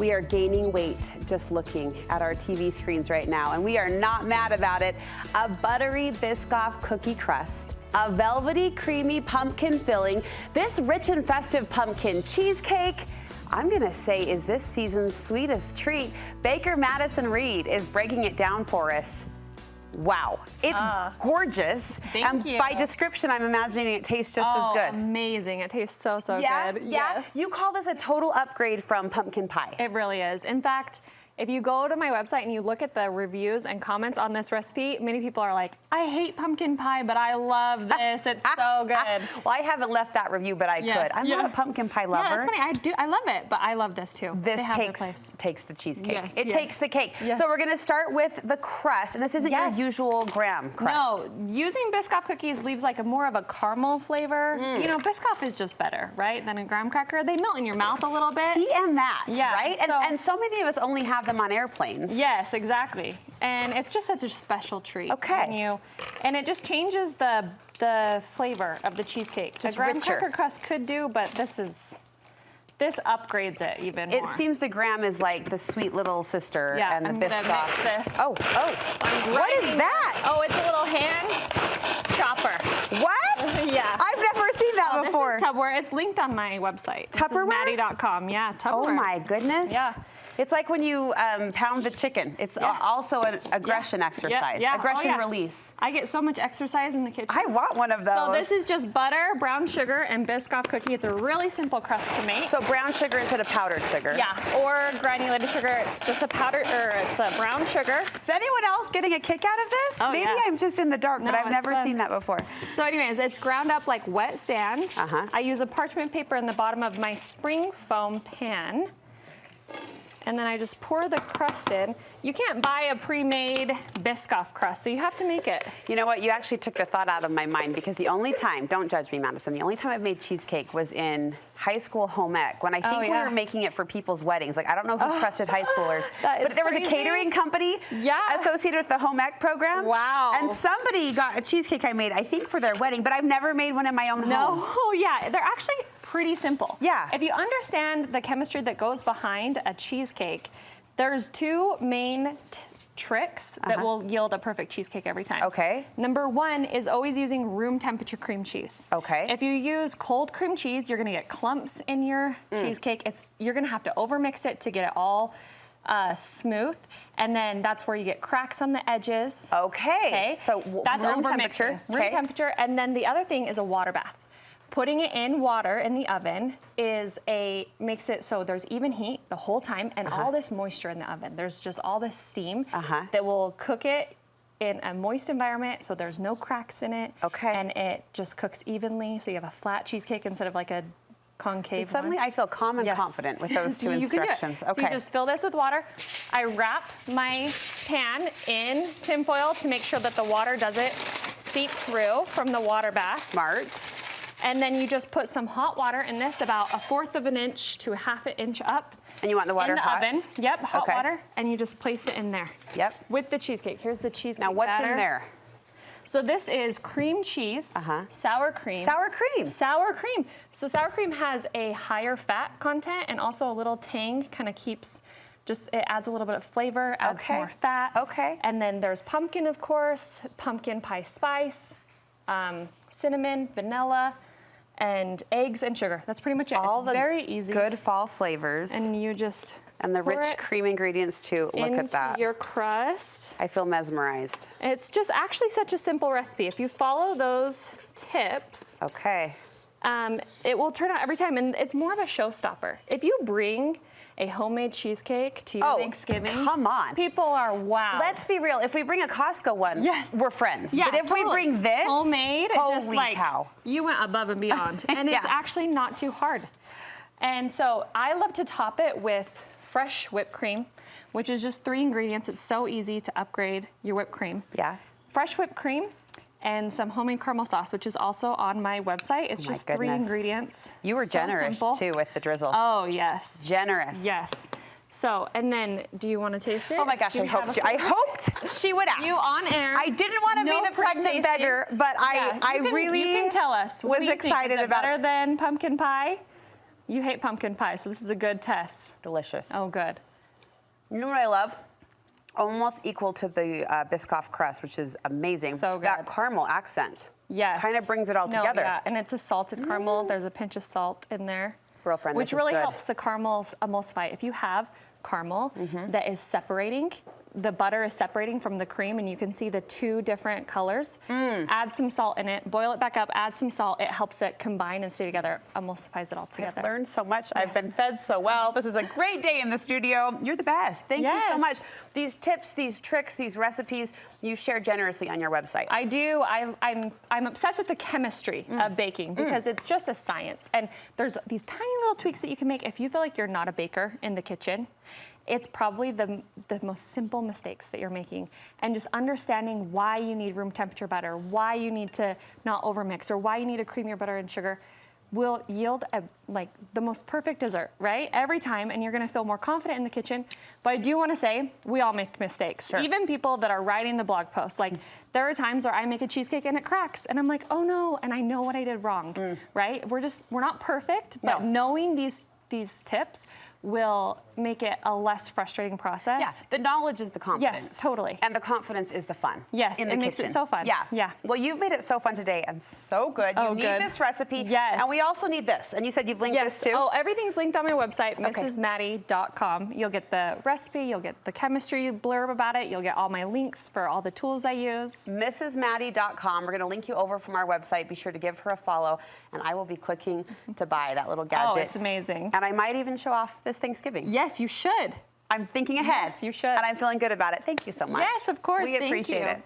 We are gaining weight just looking at our TV screens right now, and we are not mad about it. A buttery Biscoff cookie crust, a velvety creamy pumpkin filling, this rich and festive pumpkin cheesecake, I'm gonna say is this season's sweetest treat. Baker Madison Reid is breaking it down for us. Wow, it's gorgeous. Thank you. By description, I'm imagining it tastes just as good. Amazing. It tastes so good. Yeah? Yes. You call this a total upgrade from pumpkin pie. It really is. In fact, if you go to my website and you look at the reviews and comments on this recipe, many people are like, I hate pumpkin pie, but I love this. It's so good. Well, I haven't left that review, but I could. I'm not a pumpkin pie lover. Yeah, that's funny. I love it, but I love this too. This takes the cheesecake. Yes, it takes the cake. Yes. So we're going to start with the crust, and this isn't your usual graham crust. No, using Biscoff cookies leaves like more of a caramel flavor. You know, Biscoff is just better, right, than a graham cracker. They melt in your mouth a little bit. TM that, right? So, and so many of us only have them on airplanes. Yes, exactly. And it's just such a special treat. Okay. And it just changes the flavor of the cheesecake. Just the graham richer. cracker crust could do, but this upgrades it even more. It seems the graham is like the sweet little sister and the I'm gonna Biscoff. mix this. Oh. So What is that? Oh, it's a little hand chopper. What? Yeah. I've never seen that before. This is Tupperware. It's linked on my website. Tupperware? This is Maddie.com. Yeah, Tupperware. Oh my goodness. Yeah. It's like when you pound the chicken. It's also an aggression exercise. Yeah. Aggression release. I get so much exercise in the kitchen. I want one of those. So this is just butter, brown sugar, and Biscoff cookie. It's a really simple crust to make. So brown sugar instead of powdered sugar. Yeah, or granulated sugar. It's just it's a brown sugar. Is anyone else getting a kick out of this? Oh, Maybe I'm just in the dark, but I've never seen that before. So anyways, it's ground up like wet sand. I use a parchment paper in the bottom of my spring foam pan. And then I just pour the crust in. You can't buy a pre-made Biscoff crust, so you have to make it. You know what? You actually took the thought out of my mind, because the only time, don't judge me, Madison, the only time I've made cheesecake was in high school home ec, when I think we were making it for people's weddings. Like, I don't know who trusted high schoolers, but there was a catering company associated with the home ec program. Wow. And somebody got a cheesecake I made, I think, for their wedding, but I've never made one in my own home. Oh yeah, they're actually pretty simple. Yeah. If you understand the chemistry that goes behind a cheesecake, there's two main tricks that will yield a perfect cheesecake every time. Okay. Number one is always using room temperature cream cheese. Okay. If you use cold cream cheese, you're gonna get clumps in your cheesecake. You're gonna have to overmix it to get it all smooth, and then that's where you get cracks on the edges. Okay. So that's room overmixing. temperature. Room temperature, and then the other thing is a water bath. Putting it in water in the oven makes it so there's even heat the whole time, and all this moisture in the oven. There's just all this steam that will cook it in a moist environment, so there's no cracks in it. Okay. And it just cooks evenly, so you have a flat cheesecake instead of like a concave one. Suddenly I feel calm and confident with those two instructions. Okay. So you just fill this with water. I wrap my pan in tin foil to make sure that the water doesn't seep through from the water bath. Smart. And then you just put some hot water in this, about 1/4 of an inch to 1/2 inch up. And you want the water hot? In the oven. Yep, hot water. And you just place it in there. Yep. With the cheesecake. Here's the cheesecake Now what's batter. in there? So this is cream cheese, sour cream. Sour cream. Sour cream. So sour cream has a higher fat content and also a little tang, kind of it adds a little bit of flavor, adds more fat. Okay. And then there's pumpkin, of course, pumpkin pie spice, cinnamon, vanilla, and eggs and sugar. That's pretty much it. All it's very easy. Good fall flavors. And you just and the rich cream ingredients too. Look at that. Into your crust. I feel mesmerized. It's just actually such a simple recipe. If you follow those tips, it will turn out every time, and it's more of a showstopper. If you bring a homemade cheesecake to your Thanksgiving, come on. People are wow. Let's be real. If we bring a Costco one, we're friends. Yeah, but if we bring this, homemade, holy cow. You went above and beyond. And it's actually not too hard. And so I love to top it with fresh whipped cream, which is just 3 ingredients. It's so easy to upgrade your whipped cream. Yeah. Fresh whipped cream and some homemade caramel sauce, which is also on my website. It's just 3 ingredients. You were generous too with the drizzle. Oh, yes. Generous. Yes. So, and then, do you want to taste it? Oh my gosh, I hoped she would ask. You on air. I didn't want to be the pregnant beggar, but I really you can tell us. was excited about it. Better than pumpkin pie? You hate pumpkin pie, so this is a good test. Delicious. Oh, good. You know what I love? Almost equal to the Biscoff crust, which is amazing. So good. That caramel accent. Yes. Kind of brings it all together. Yeah, and it's a salted caramel. There's a pinch of salt in there. Girlfriend, which this is really good. helps the caramels emulsify. If you have caramel that is separating, the butter is separating from the cream, and you can see the two different colors. Add some salt in it, boil it back up, add some salt. It helps it combine and stay together, emulsifies it all together. I've learned so much. Yes. I've been fed so well. This is a great day in the studio. You're the best. Thank you so much. These tips, these tricks, these recipes, you share generously on your website. I do. I'm obsessed with the chemistry of baking because it's just a science. And there's these tiny little tweaks that you can make if you feel like you're not a baker in the kitchen. It's probably the most simple mistakes that you're making, and just understanding why you need room temperature butter, why you need to not overmix, or why you need to cream your butter and sugar will yield like the most perfect dessert, right? Every time, and you're gonna feel more confident in the kitchen. But I do wanna say, we all make mistakes. Sure. Even people that are writing the blog posts, like there are times where I make a cheesecake and it cracks, and I'm like, oh no, and I know what I did wrong, right? We're not perfect, but knowing these tips will make it a less frustrating process. Yeah, the knowledge is the confidence. Yes, totally. And the confidence is the fun. Yes, in the it kitchen. makes it so fun. Yeah. Yeah. Well, you've made it so fun today and so good. Oh, you need good. this recipe. Yes. And we also need this. And you said you've linked this too? Oh, everything's linked on my website, Okay. mrsmaddie.com. You'll get the recipe, you'll get the chemistry blurb about it, you'll get all my links for all the tools I use. mrsmaddie.com. We're going to link you over from our website. Be sure to give her a follow, and I will be clicking to buy that little gadget. Oh, it's amazing. And I might even show off this Thanksgiving. Yes, you should. I'm thinking ahead. Yes, you should. And I'm feeling good about it. Thank you so much. Yes, of course. We Thank appreciate you. it.